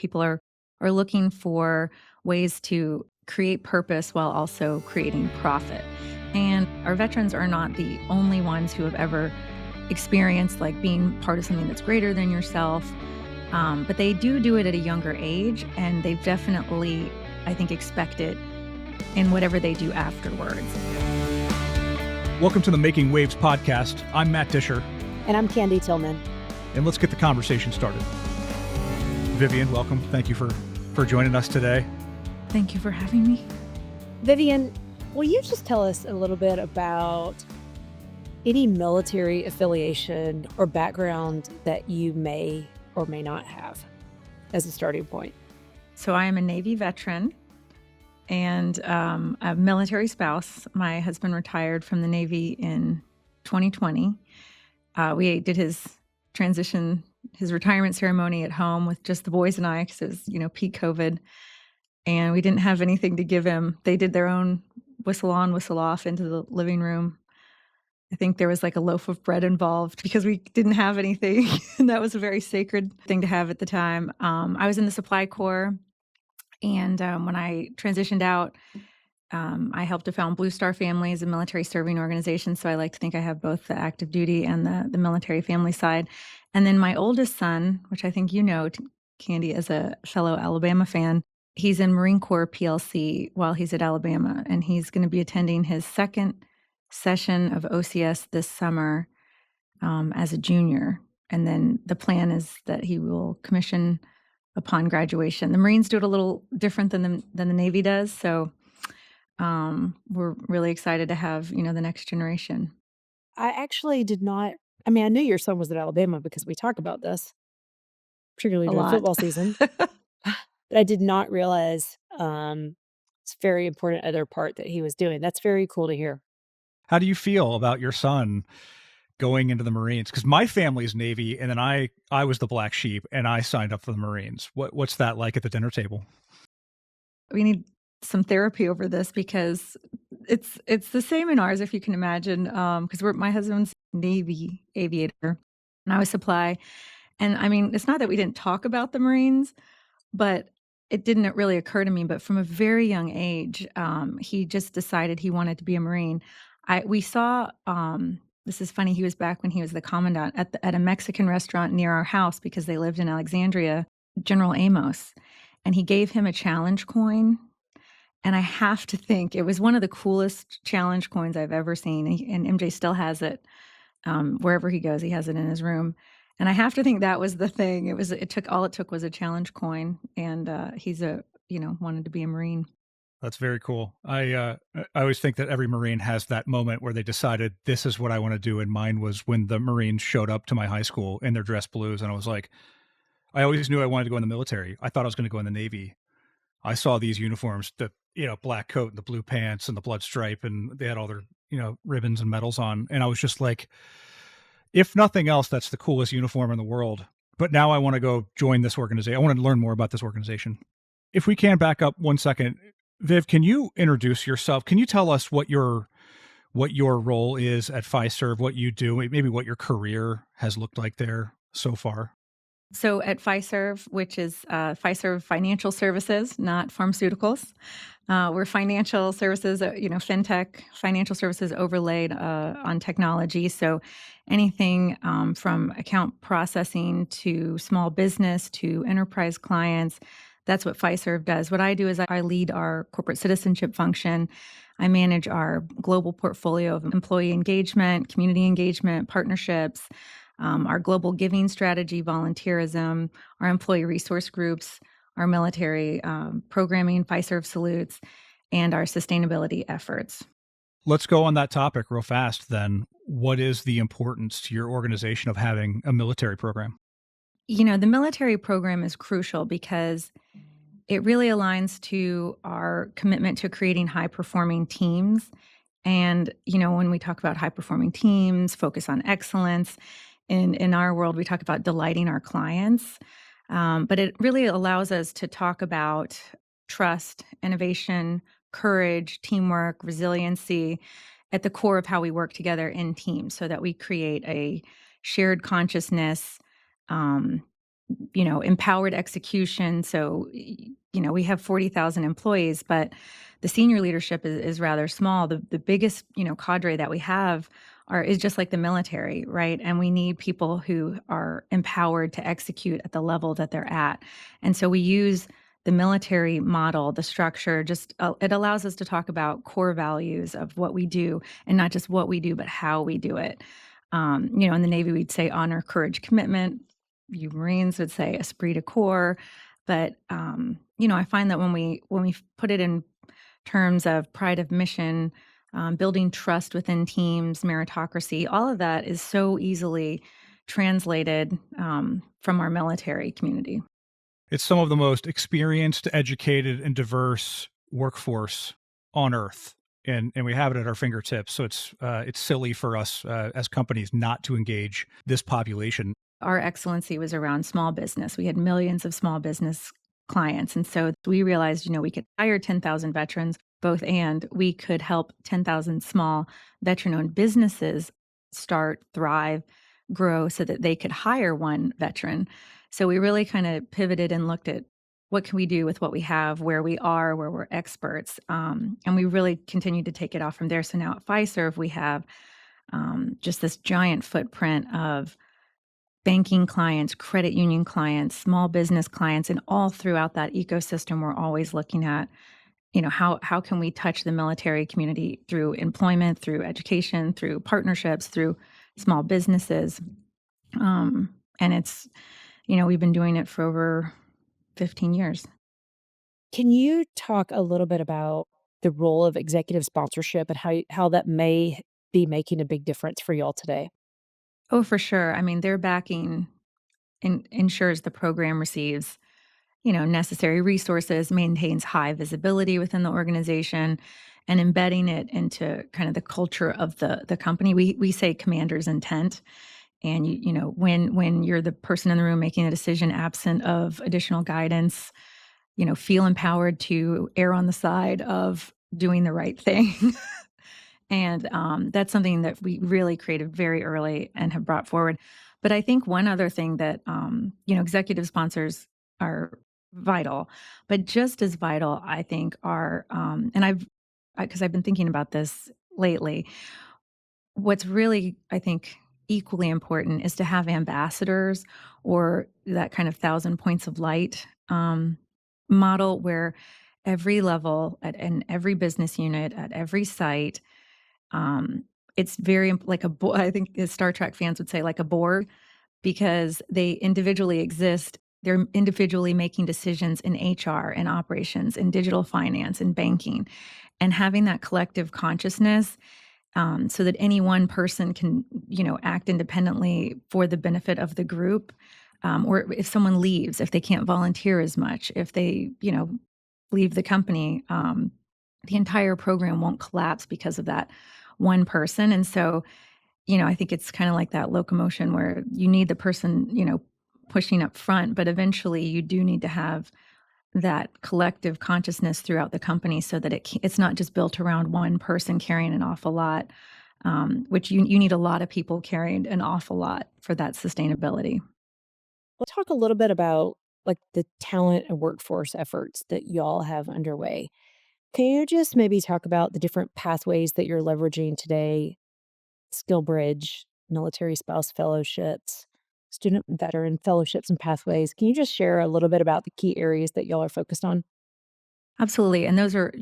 people are looking for ways to create purpose while also creating profit. And our veterans are not the only ones who have ever experienced like being part of something that's greater than yourself. But they do it at a younger age, and they've definitely, I think, expect it in whatever they do afterwards. Welcome to the Making Waves podcast. I'm Matt Disher. And I'm Candy Tillman. And let's get the conversation started. Vivian, welcome. Thank you for joining us today. Thank you for having me. Vivian, will you just tell us a little bit about any military affiliation or background that you may or may not have as a starting point? So I am a Navy veteran and a military spouse. My husband retired from the Navy in 2020. We did his retirement ceremony at home with just the boys and I, because it was, peak COVID. And we didn't have anything to give him. They did their own whistle on, whistle off into the living room. I think there was like a loaf of bread involved because we didn't have anything. And that was a very sacred thing to have at the time. I was in the Supply Corps. And when I transitioned out, I helped to found Blue Star Families, a military serving organization. So I like to think I have both the active duty and the military family side. And then my oldest son, which I think you know, Candy, as a fellow Alabama fan, he's in Marine Corps PLC while he's at Alabama. And he's going to be attending his second session of OCS this summer as a junior. And then the plan is that he will commission upon graduation. The Marines do it a little different than the Navy does. So we're really excited to have, the next generation. I actually did not, I knew your son was at Alabama because we talk about this, particularly during football season. But I did not realize it's a very important other part that he was doing. That's very cool to hear. How do you feel about your son going into the Marines? Because my family's Navy, and then I was the black sheep, and I signed up for the Marines. What's that like at the dinner table? We need some therapy over this because it's the same in ours, if you can imagine, because my husband's Navy aviator, and I was supply. And it's not that we didn't talk about the Marines, but it didn't really occur to me. But from a very young age, he just decided he wanted to be a Marine. We saw, this is funny, he was back when he was the commandant at a Mexican restaurant near our house because they lived in Alexandria, General Amos, and he gave him a challenge coin. And I have to think it was one of the coolest challenge coins I've ever seen. And MJ still has it wherever he goes. He has it in his room. And I have to think that was the thing. It took was a challenge coin, and he's wanted to be a Marine. That's very cool. I always think that every Marine has that moment where they decided this is what I want to do. And mine was when the Marines showed up to my high school in their dress blues. And I was like, I always knew I wanted to go in the military. I thought I was going to go in the Navy. I saw these uniforms, the black coat and the blue pants and the blood stripe, and they had all their, ribbons and medals on. And I was just like, if nothing else, that's the coolest uniform in the world. But now I want to go join this organization. I want to learn more about this organization. If we can back up 1 second, Viv, can you introduce yourself? Can you tell us what your role is at Fiserv, what you do, maybe what your career has looked like there so far? So at Fiserv, which is Fiserv Financial Services, not pharmaceuticals, we're financial services, fintech, financial services overlaid on technology. So anything from account processing to small business to enterprise clients, that's what Fiserv does. What I do is I lead our corporate citizenship function. I manage our global portfolio of employee engagement, community engagement, partnerships, our global giving strategy, volunteerism, our employee resource groups, our military programming, Fiserv Salutes, and our sustainability efforts. Let's go on that topic real fast then. What is the importance to your organization of having a military program? The military program is crucial because it really aligns to our commitment to creating high-performing teams. And, when we talk about high-performing teams, focus on excellence, in our world, we talk about delighting our clients. But it really allows us to talk about trust, innovation, courage, teamwork, resiliency at the core of how we work together in teams so that we create a shared consciousness empowered execution. So, we have 40,000 employees, but the senior leadership is rather small. The biggest, cadre that we have is just like the military, right? And we need people who are empowered to execute at the level that they're at. And so we use the military model, the structure, just it allows us to talk about core values of what we do, and not just what we do, but how we do it. In the Navy, we'd say honor, courage, commitment. You Marines would say esprit de corps. But I find that when we put it in terms of pride of mission, building trust within teams, meritocracy, all of that is so easily translated from our military community. It's some of the most experienced, educated, and diverse workforce on Earth. And we have it at our fingertips. So it's silly for us as companies not to engage this population. Our excellency was around small business. We had millions of small business clients. And so we realized, we could hire 10,000 veterans, and we could help 10,000 small veteran-owned businesses start, thrive, grow so that they could hire one veteran. So we really kind of pivoted and looked at what can we do with what we have, where we are, where we're experts. And we really continued to take it off from there. So now at Fiserv, we have just this giant footprint of banking clients, credit union clients, small business clients, and all throughout that ecosystem, we're always looking at, how can we touch the military community through employment, through education, through partnerships, through small businesses. And it's, we've been doing it for over 15 years. Can you talk a little bit about the role of executive sponsorship and how that may be making a big difference for y'all today? Oh, for sure. I mean, their backing ensures the program receives, necessary resources, maintains high visibility within the organization, and embedding it into kind of the culture of the company. We say commander's intent. And when you're the person in the room making a decision absent of additional guidance, feel empowered to err on the side of doing the right thing. And that's something that we really created very early and have brought forward. But I think one other thing that, executive sponsors are vital, but just as vital, I think, are, because I've been thinking about this lately, what's really, I think, equally important is to have ambassadors, or that kind of 1,000 points of light model, where every level and every business unit at every site, it's very like I think the Star Trek fans would say like a board, because they individually exist. They're individually making decisions in HR and operations and digital finance and banking, and having that collective consciousness, so that any one person can, act independently for the benefit of the group. Or if someone leaves, if they can't volunteer as much, if they, leave the company, the entire program won't collapse because of that one person. And so, I think it's kind of like that locomotion where you need the person, pushing up front, but eventually you do need to have that collective consciousness throughout the company, so that it's not just built around one person carrying an awful lot, which you need a lot of people carrying an awful lot for that sustainability. We'll talk a little bit about like the talent and workforce efforts that y'all have underway. Can you just maybe talk about the different pathways that you're leveraging today? Skill Bridge, military spouse fellowships, student and veteran fellowships and pathways. Can you just share a little bit about the key areas that y'all are focused on? Absolutely. And those are,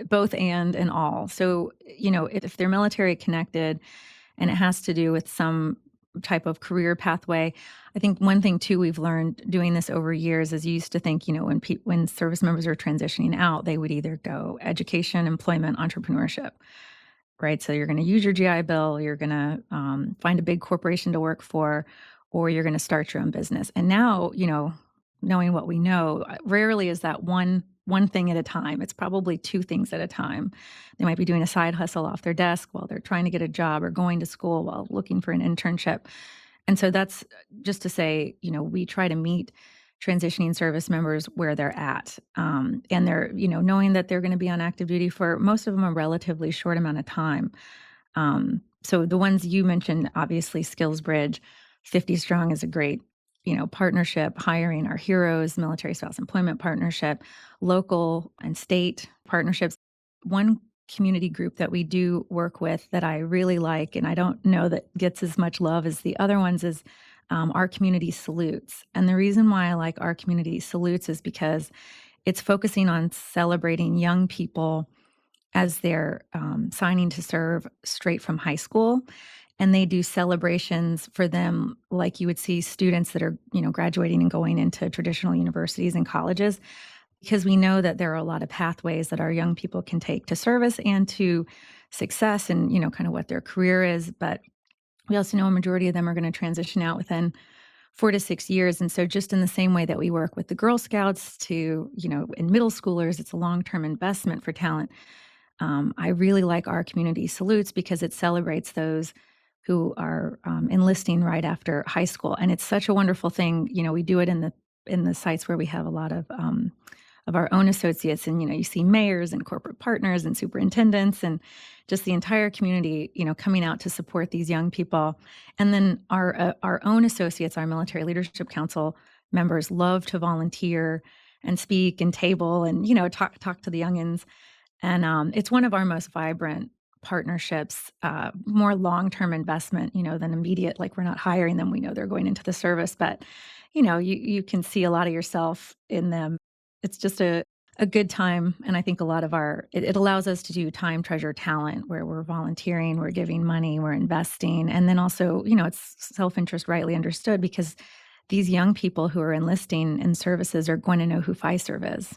both and all. So, if they're military connected and it has to do with some type of career pathway, I think one thing too we've learned doing this over years is you used to think, when service members are transitioning out, they would either go education, employment, entrepreneurship, right? So you're going to use your GI Bill, you're going to find a big corporation to work for, or you're going to start your own business. And now, knowing what we know, rarely is that one thing at a time. It's probably two things at a time. They might be doing a side hustle off their desk while they're trying to get a job, or going to school while looking for an internship. And so that's just to say, we try to meet transitioning service members where they're at. And they're, knowing that they're going to be on active duty for most of them a relatively short amount of time. So the ones you mentioned, obviously Skills Bridge, 50 Strong is a great partnership, hiring our heroes, military spouse employment partnership, local and state partnerships. One community group that we do work with that I really like, and I don't know that gets as much love as the other ones, is our community salutes. And the reason why I like our community salutes is because it's focusing on celebrating young people as they're signing to serve straight from high school. And they do celebrations for them like you would see students that are, graduating and going into traditional universities and colleges, because we know that there are a lot of pathways that our young people can take to service and to success and, kind of what their career is. But we also know a majority of them are going to transition out within 4 to 6 years. And so just in the same way that we work with the Girl Scouts to, in middle schoolers, it's a long-term investment for talent. I really like our community salutes because it celebrates those who are enlisting right after high school. And it's such a wonderful thing. We do it in the sites where we have a lot of our own associates, and you see mayors and corporate partners and superintendents and just the entire community, coming out to support these young people. And then our own associates, our Military Leadership Council members, love to volunteer and speak and table and talk to the youngins. And it's one of our most vibrant partnerships, more long-term investment, than immediate. Like, we're not hiring them; we know they're going into the service, but you can see a lot of yourself in them. It's just a good time, and I think a lot of it allows us to do time, treasure, talent, where we're volunteering, we're giving money, we're investing, and then also, it's self-interest rightly understood, because these young people who are enlisting in services are going to know who Fiserv is.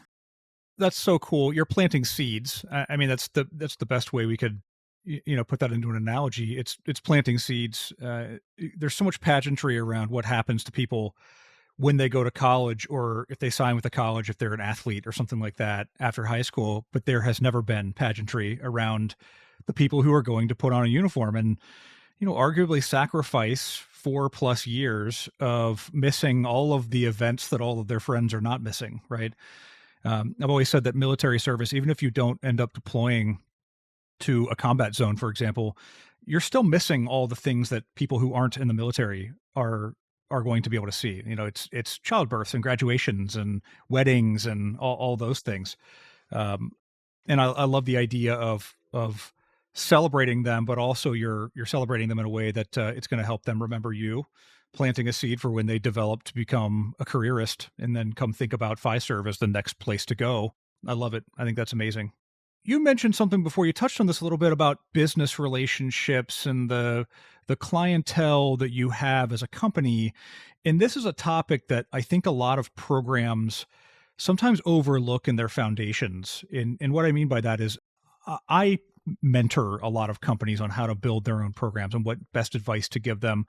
That's so cool. You're planting seeds. I mean, that's the best way we could, put that into an analogy. It's planting seeds. There's so much pageantry around what happens to people when they go to college, or if they sign with a college, if they're an athlete or something like that after high school. But there has never been pageantry around the people who are going to put on a uniform and, arguably sacrifice 4+ years of missing all of the events that all of their friends are not missing, right? I've always said that military service, even if you don't end up deploying to a combat zone, for example, you're still missing all the things that people who aren't in the military are going to be able to see. It's childbirths and graduations and weddings and all those things. And I love the idea of celebrating them, but also you're celebrating them in a way that it's going to help them remember you, planting a seed for when they develop to become a careerist and then come think about Fiserv as the next place to go. I love it. I think that's amazing. You mentioned something before. You touched on this a little bit about business relationships and the clientele that you have as a company. And this is a topic that I think a lot of programs sometimes overlook in their foundations. And what I mean by that is I mentor a lot of companies on how to build their own programs and what best advice to give them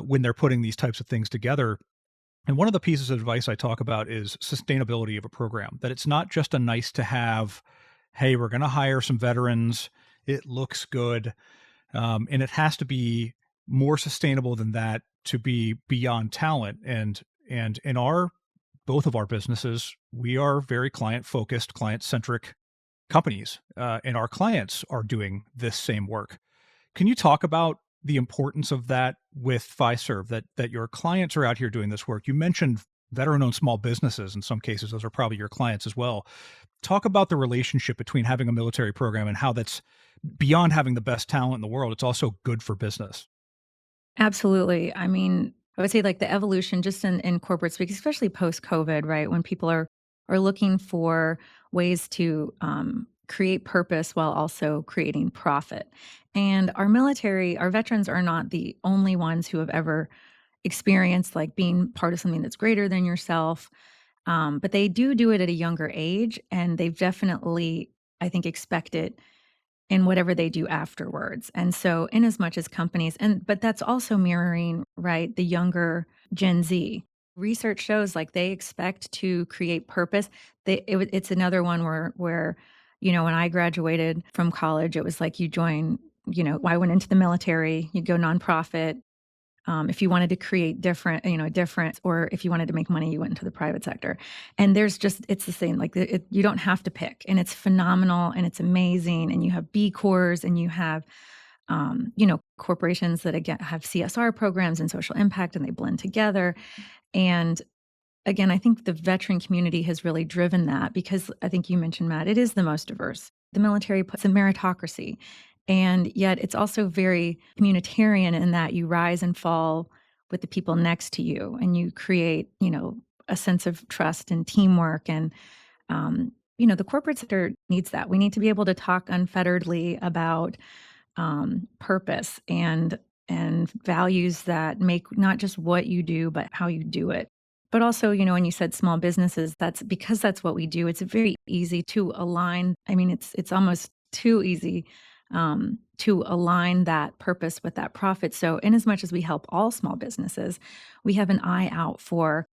when they're putting these types of things together. And one of the pieces of advice I talk about is sustainability of a program, that it's not just a nice to have, hey, we're going to hire some veterans, it looks good, and it has to be more sustainable than that to be beyond talent. And in both of our businesses, we are very client-focused, client-centric companies, and our clients are doing this same work. Can you talk about the importance of that with Fiserv, that your clients are out here doing this work? You mentioned veteran-owned small businesses. In some cases, those are probably your clients as well. Talk about the relationship between having a military program and how that's beyond having the best talent in the world. It's also good for business. Absolutely. I mean, I would say like the evolution just in corporate speak, especially post-COVID, right? When people are looking for ways to create purpose while also creating profit. And our veterans are not the only ones who have ever experienced like being part of something that's greater than yourself. But they do it at a younger age, and they've definitely, I think, expect it in whatever they do afterwards. And so in as much as companies, but that's also mirroring, right, the younger Gen Z. Research shows like they expect to create purpose. It's another one where, when I graduated from college, it was like you join, I went into the military, you'd go nonprofit. If you wanted to create difference, or if you wanted to make money, you went into the private sector. And it's the same, like you don't have to pick, and it's phenomenal and it's amazing. And you have B Corps and you have corporations that again have CSR programs and social impact and they blend together. And again, I think the veteran community has really driven that because I think you mentioned, Matt, it is the most diverse. The military puts a meritocracy, and yet it's also very communitarian in that you rise and fall with the people next to you, and you create, a sense of trust and teamwork. And the corporate sector needs that. We need to be able to talk unfetteredly about purpose and values that make not just what you do, but how you do it. But also, when you said small businesses, that's because that's what we do. It's very easy to align. I mean, it's almost too easy to align that purpose with that profit. So, in as much as we help all small businesses, we have an eye out for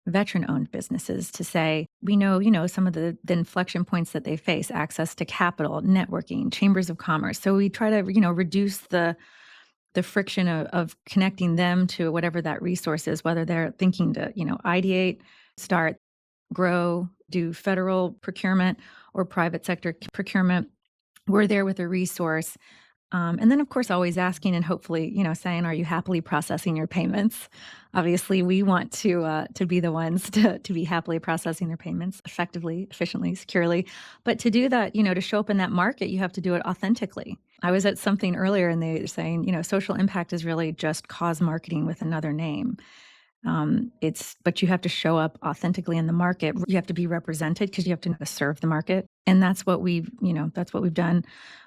veteran-owned businesses to say, we know, some of the inflection points that they face, access to capital, networking, chambers of commerce. So we try to, reduce the friction of connecting them to whatever that resource is, whether they're thinking to, ideate, start, grow, do federal procurement or private sector procurement. We're there with a resource. And then, of course, always asking and hopefully, saying, "Are you happily processing your payments?" Obviously, we want to be the ones to be happily processing their payments effectively, efficiently, securely. But to do that, to show up in that market, you have to do it authentically. I was at something earlier, and they were saying, social impact is really just cause marketing with another name. But you have to show up authentically in the market. You have to be represented because you have to know how to serve the market, and that's what we've done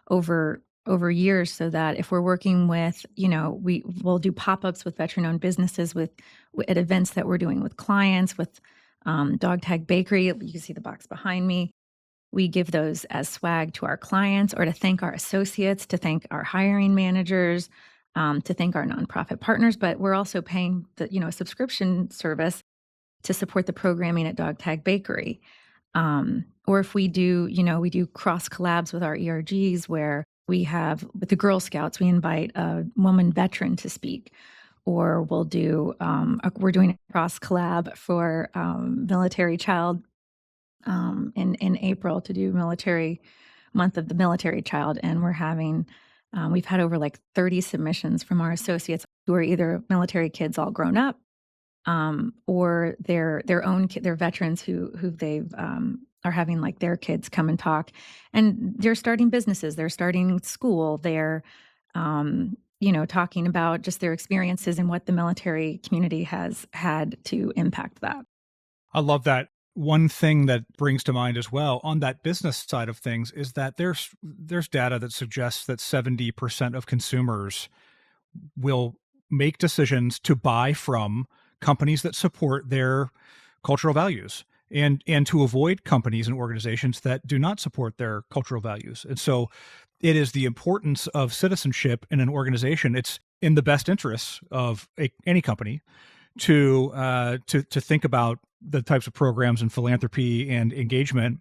over years. So that if we're working with, we will do pop-ups with veteran-owned businesses at events that we're doing with clients, with Dog Tag Bakery. You can see the box behind me. We give those as swag to our clients or to thank our associates, to thank our hiring managers, to thank our nonprofit partners. But we're also paying a subscription service to support the programming at Dog Tag Bakery. Or if we do, we do cross collabs with our ERGs where we have, with the Girl Scouts, we invite a woman veteran to speak. Or we'll do, we're doing a cross collab for Military Child in April to do military month of the military child. And we've had over like 30 submissions from our associates who are either military kids all grown up, or their veterans who they've are having like their kids come and talk, and they're starting businesses, they're starting school, they're talking about just their experiences and what the military community has had to impact that. I love that. One thing that brings to mind as well on that business side of things is that there's data that suggests that 70% of consumers will make decisions to buy from companies that support their cultural values and to avoid companies and organizations that do not support their cultural values. And so it is the importance of citizenship in an organization. It's in the best interests of any company to think about the types of programs and philanthropy and engagement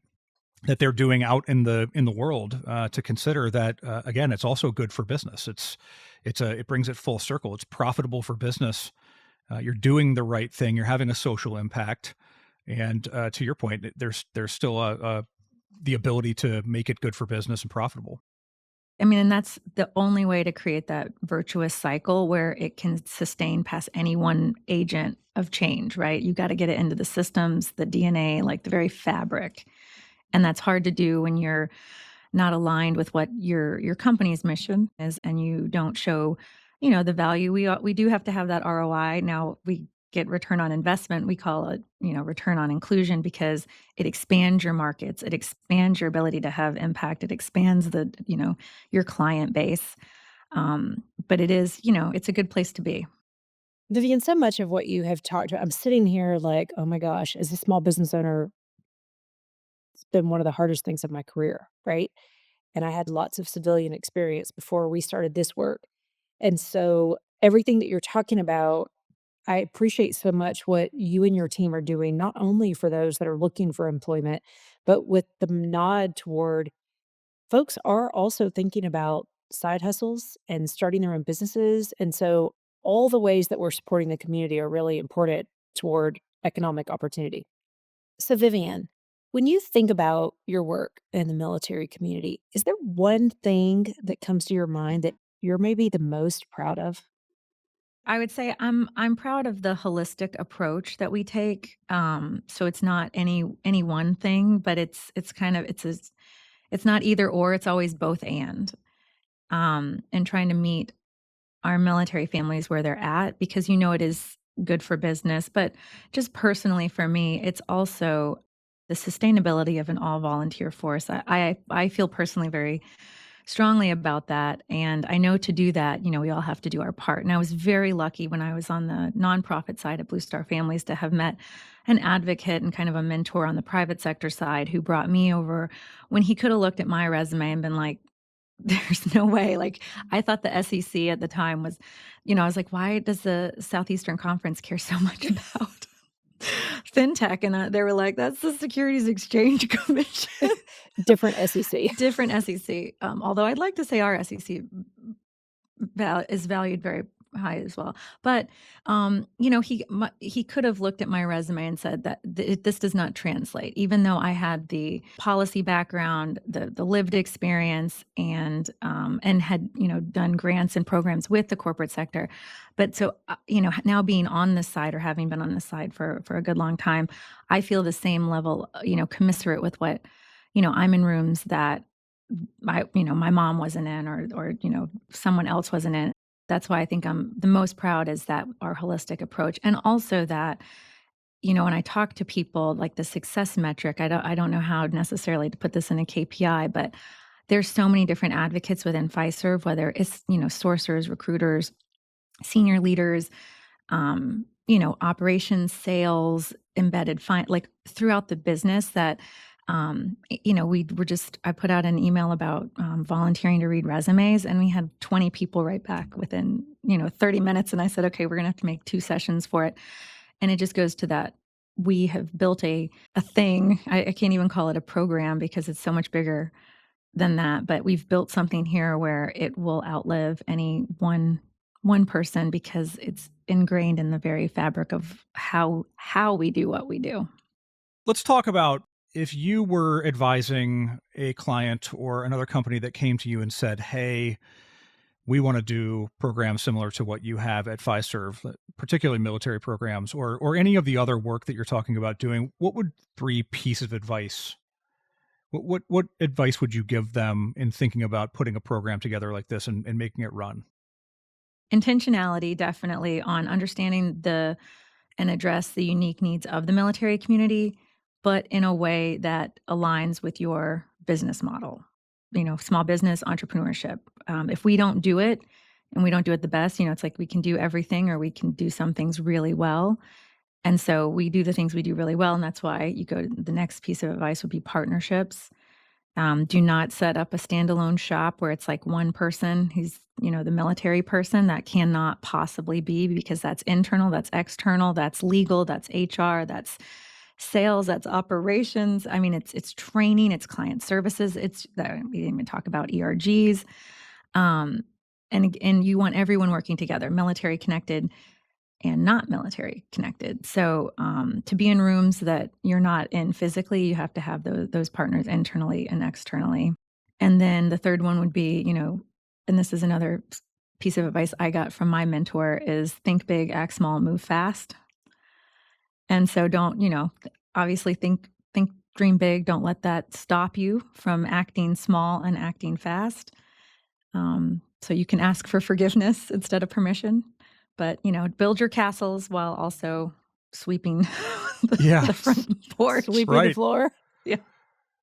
that they're doing out in the world, to consider that again, it's also good for business. It brings it full circle. It's profitable for business. You're doing the right thing. You're having a social impact, and to your point, there's still the ability to make it good for business and profitable. I mean, and that's the only way to create that virtuous cycle where it can sustain past any one agent of change, right? You got to get it into the systems, the DNA, like the very fabric. And that's hard to do when you're not aligned with what your company's mission is and you don't show, the value. We do have to have that ROI. Now we get return on investment. We call it, return on inclusion because it expands your markets. It expands your ability to have impact. It expands your client base. But it is, it's a good place to be. Vivian, so much of what you have talked about, I'm sitting here like, oh my gosh, as a small business owner, it's been one of the hardest things of my career, right? And I had lots of civilian experience before we started this work. And so everything that you're talking about, I appreciate so much what you and your team are doing, not only for those that are looking for employment, but with the nod toward folks are also thinking about side hustles and starting their own businesses. And so all the ways that we're supporting the community are really important toward economic opportunity. So, Vivian, when you think about your work in the military community, is there one thing that comes to your mind that you're maybe the most proud of? I would say I'm proud of the holistic approach that we take. So it's not any one thing, but it's kind of it's not either or, it's always both and trying to meet our military families where they're at because it is good for business, but just personally for me, it's also the sustainability of an all volunteer force. I feel personally very strongly about that. And I know to do that, we all have to do our part. And I was very lucky when I was on the nonprofit side of Blue Star Families to have met an advocate and kind of a mentor on the private sector side who brought me over when he could have looked at my resume and been like, there's no way. Like, I thought the SEC at the time was, I was like, why does the Southeastern Conference care so much about fintech? And they were like, that's the Securities Exchange Commission. Different SEC. Different SEC. Although I'd like to say our SEC is valued very high as well. But, he could have looked at my resume and said that this does not translate, even though I had the policy background, the lived experience, and had, done grants and programs with the corporate sector. But so, now being on this side or having been on this side for a good long time, I feel the same level, commensurate with what, I'm in rooms that my mom wasn't in or someone else wasn't in. That's why I think I'm the most proud is that our holistic approach. And also that, when I talk to people, like the success metric, I don't know how necessarily to put this in a KPI, but there's so many different advocates within Fiserv, whether it's, sourcers, recruiters, senior leaders, operations, sales, embedded like throughout the business that I put out an email about volunteering to read resumes, and we had 20 people right back within, 30 minutes. And I said, okay, we're going to have to make 2 sessions for it. And it just goes to that. We have built a thing. I can't even call it a program because it's so much bigger than that. But we've built something here where it will outlive any one person because it's ingrained in the very fabric of how we do what we do. Let's talk about if you were advising a client or another company that came to you and said, hey, we want to do programs similar to what you have at Fiserv, particularly military programs or any of the other work that you're talking about doing, what would 3 pieces of advice, what advice would you give them in thinking about putting a program together like this and making it run? Intentionality, definitely, on understanding and address the unique needs of the military community, but in a way that aligns with your business model, small business entrepreneurship. If we don't do it and we don't do it the best, it's like we can do everything or we can do some things really well. And so we do the things we do really well. And that's why the next piece of advice would be partnerships. Do not set up a standalone shop where it's like one person who's, the military person. That cannot possibly be because that's internal, that's external, that's legal, that's HR, that's sales, that's operations. I mean, it's training, it's client services. We didn't even talk about ERGs. And you want everyone working together, military connected and not military connected. So to be in rooms that you're not in physically, you have to have those partners internally and externally. And then the third one would be, and this is another piece of advice I got from my mentor, is think big, act small, move fast. And so don't, obviously think, dream big. Don't let that stop you from acting small and acting fast. So you can ask for forgiveness instead of permission, but, build your castles while also sweeping the front porch. Sweeping the floor. Yeah.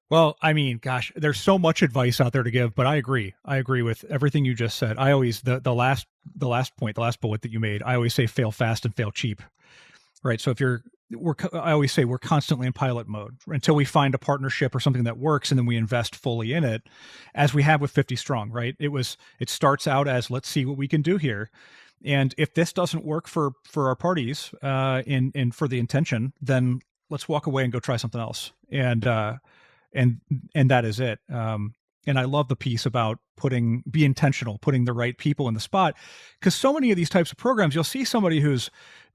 Well, I mean, gosh, there's so much advice out there to give, but I agree. I agree with everything you just said. I always, the last bullet that you made, I always say fail fast and fail cheap. Right. So I always say we're constantly in pilot mode until we find a partnership or something that works, and then we invest fully in it, as we have with 50 Strong, right? It starts out as, let's see what we can do here. And if this doesn't work for our parties and for the intention, then let's walk away and go try something else. And that is it. And I love the piece about be intentional, putting the right people in the spot, because so many of these types of programs, you'll see somebody whose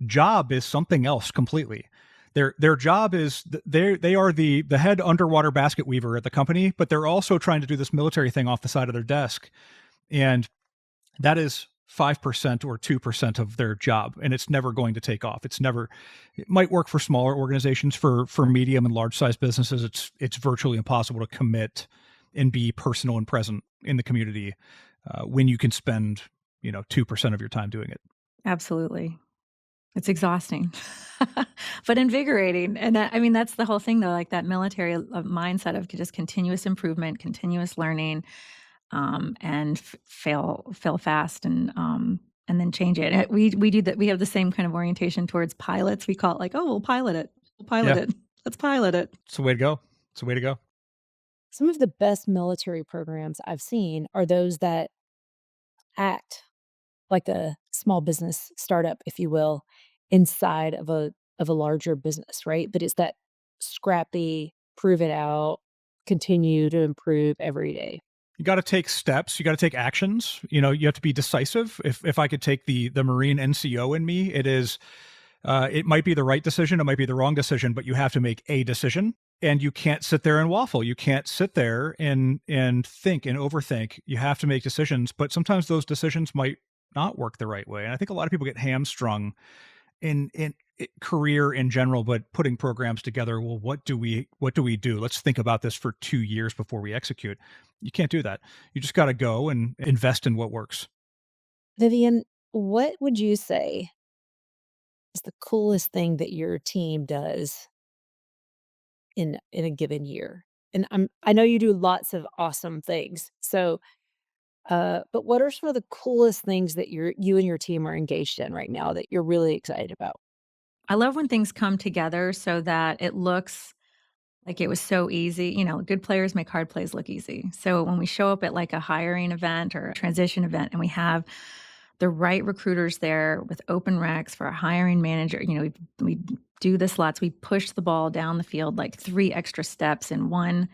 job is something else completely. Their job is they are the head underwater basket weaver at the company, but they're also trying to do this military thing off the side of their desk. And that is 5% or 2% of their job, and it's never going to take off. It might work for smaller organizations. For medium and large size businesses, it's virtually impossible to commit and be personal and present in the community when you can spend 2% of your time doing it. Absolutely. It's exhausting, but invigorating. And I mean, that's the whole thing though, like that military mindset of just continuous improvement, continuous learning, and fail fast and then change it. We do that. We have the same kind of orientation towards pilots. We call it like, oh, we'll pilot it. Let's pilot it. It's the way to go. It's the way to go. Some of the best military programs I've seen are those that act like a small business startup, if you will, inside of a larger business, right? But it's that scrappy, prove it out, continue to improve every day. You got to take steps. You got to take actions. You have to be decisive. If I could take the Marine NCO in me, it might be the right decision. It might be the wrong decision, but you have to make a decision, and you can't sit there and waffle. You can't sit there and think and overthink. You have to make decisions, but sometimes those decisions might not work the right way. And I think a lot of people get hamstrung in career in general, but putting programs together. Well, what do we do? Let's think about this for 2 years before we execute. You can't do that. You just got to go and invest in what works. Vivian, what would you say is the coolest thing that your team does in a given year? And I know you do lots of awesome things. So, but what are some of the coolest things that you and your team are engaged in right now that you're really excited about? I love when things come together so that it looks like it was so easy. Good players make hard plays look easy. So when we show up at like a hiring event or a transition event and we have the right recruiters there with open recs for a hiring manager, we do the slots, we push the ball down the field like 3 extra steps in one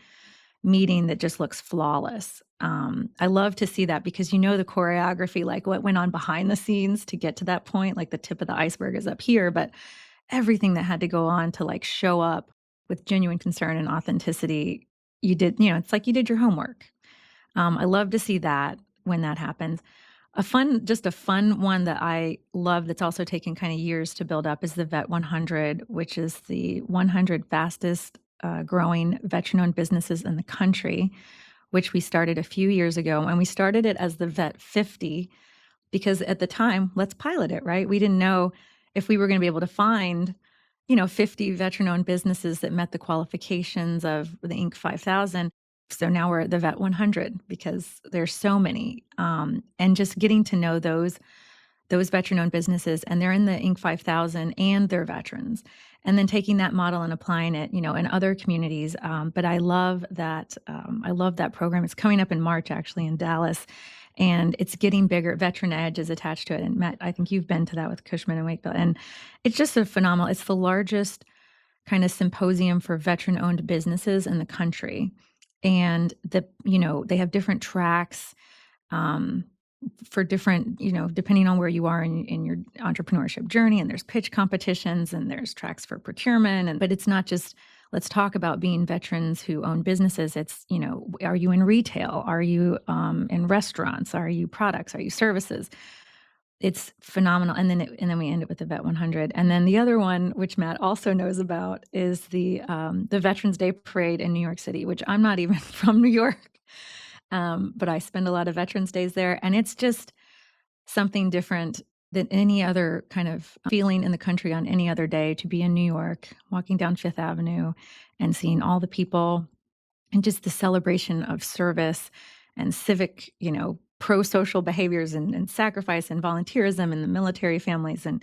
meeting that just looks flawless. I love to see that because the choreography, like what went on behind the scenes to get to that point, like the tip of the iceberg is up here, but everything that had to go on to like show up with genuine concern and authenticity, you did, it's like you did your homework. I love to see that when that happens. A fun one that I love that's also taken kind of years to build up is the Vet 100, which is the 100 fastest growing veteran-owned businesses in the country, which we started a few years ago. And we started it as the Vet 50 because at the time, let's pilot it, right? We didn't know if we were going to be able to find 50 veteran-owned businesses that met the qualifications of the Inc. 5000. So now we're at the Vet 100 because there's so many. And just getting to know those veteran-owned businesses, and they're in the Inc. 5000 and they're veterans. And then taking that model and applying it, in other communities. But I love that. I love that program. It's coming up in March, actually, in Dallas. And it's getting bigger. Veteran Edge is attached to it. And Matt, I think you've been to that with Cushman and Wakefield. And it's just a phenomenal, it's the largest kind of symposium for veteran-owned businesses in the country. And they have different tracks for different, depending on where you are in your entrepreneurship journey. And there's pitch competitions and there's tracks for procurement. But it's not just, let's talk about being veterans who own businesses. It's, are you in retail? Are you in restaurants? Are you products? Are you services? It's phenomenal. And then we end it with the Vet 100. And then the other one, which Matt also knows about, is the Veterans Day Parade in New York City, which I'm not even from New York. But I spend a lot of Veterans Days there. And it's just something different than any other kind of feeling in the country on any other day to be in New York, walking down Fifth Avenue and seeing all the people and just the celebration of service and civic, pro-social behaviors and sacrifice and volunteerism and the military families. And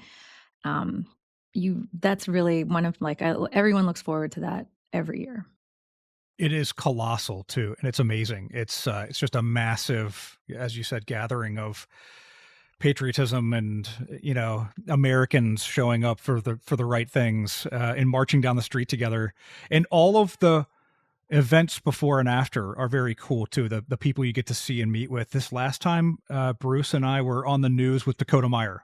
that's really one of everyone looks forward to that every year. It is colossal too, and it's amazing. It's just a massive, as you said, gathering of patriotism and Americans showing up for the right things and marching down the street together. And all of the events before and after are very cool too. The people you get to see and meet with. This last time, Bruce and I were on the news with Dakota Meyer.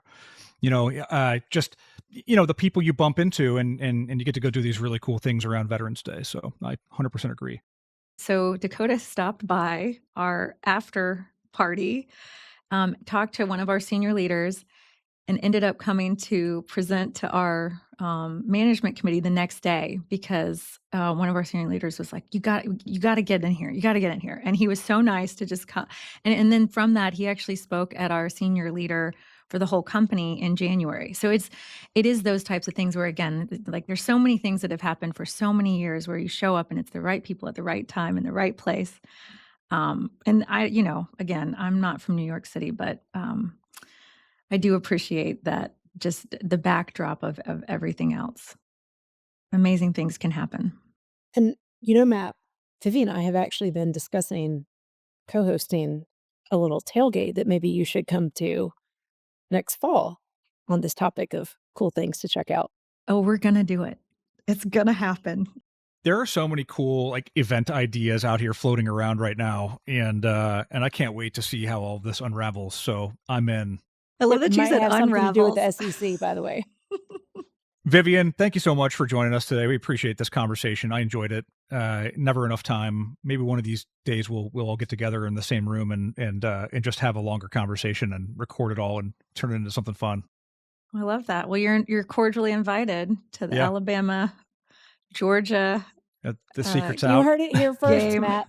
Just the people you bump into and you get to go do these really cool things around Veterans Day. So I 100% agree. So Dakota stopped by our after party talked to one of our senior leaders and ended up coming to present to our management committee the next day because one of our senior leaders was like, you got to get in here. You got to get in here. And he was so nice to just come. And then from that, he actually spoke at our senior leader for the whole company in January. So it is those types of things where, again, like there's so many things that have happened for so many years where you show up and it's the right people at the right time in the right place. And I, again, I'm not from New York City, but I do appreciate that, just the backdrop of everything else. Amazing things can happen. And, Matt, Vivian and I have actually been discussing co-hosting a little tailgate that maybe you should come to next fall on this topic of cool things to check out. Oh, we're going to do it. It's going to happen. There are so many cool event ideas out here floating around right now. And I can't wait to see how all this unravels. So I'm in. I love that you said unravels. Something to do with the SEC, by the way. Vivian, thank you so much for joining us today. We appreciate this conversation. I enjoyed it. Never enough time. Maybe one of these days we'll all get together in the same room and just have a longer conversation and record it all and turn it into something fun. I love that. Well, you're cordially invited to the Alabama, Georgia. The secret's out. You heard it here first, game. Matt.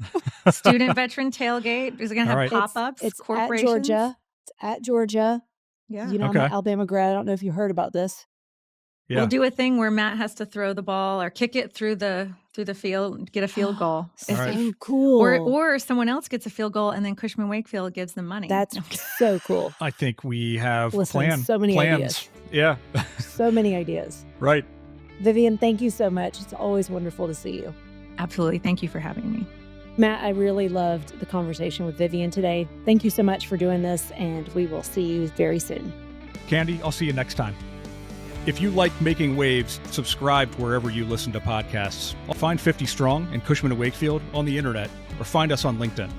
Student veteran tailgate. Is it going to have pop-ups? It's corporations? at Georgia. It's at Georgia. Yeah. I'm an Alabama grad. I don't know if you heard about this. Yeah. We'll do a thing where Matt has to throw the ball or kick it through the field and get a field goal. So cool. Or someone else gets a field goal and then Cushman Wakefield gives them money. That's so cool. I think we have so many ideas. Yeah. So many ideas. Right. Vivian, thank you so much. It's always wonderful to see you. Absolutely. Thank you for having me. Matt, I really loved the conversation with Vivian today. Thank you so much for doing this, and we will see you very soon. Candy, I'll see you next time. If you like Making Waves, subscribe wherever you listen to podcasts. Find 50 Strong and Cushman & Wakefield on the internet or find us on LinkedIn.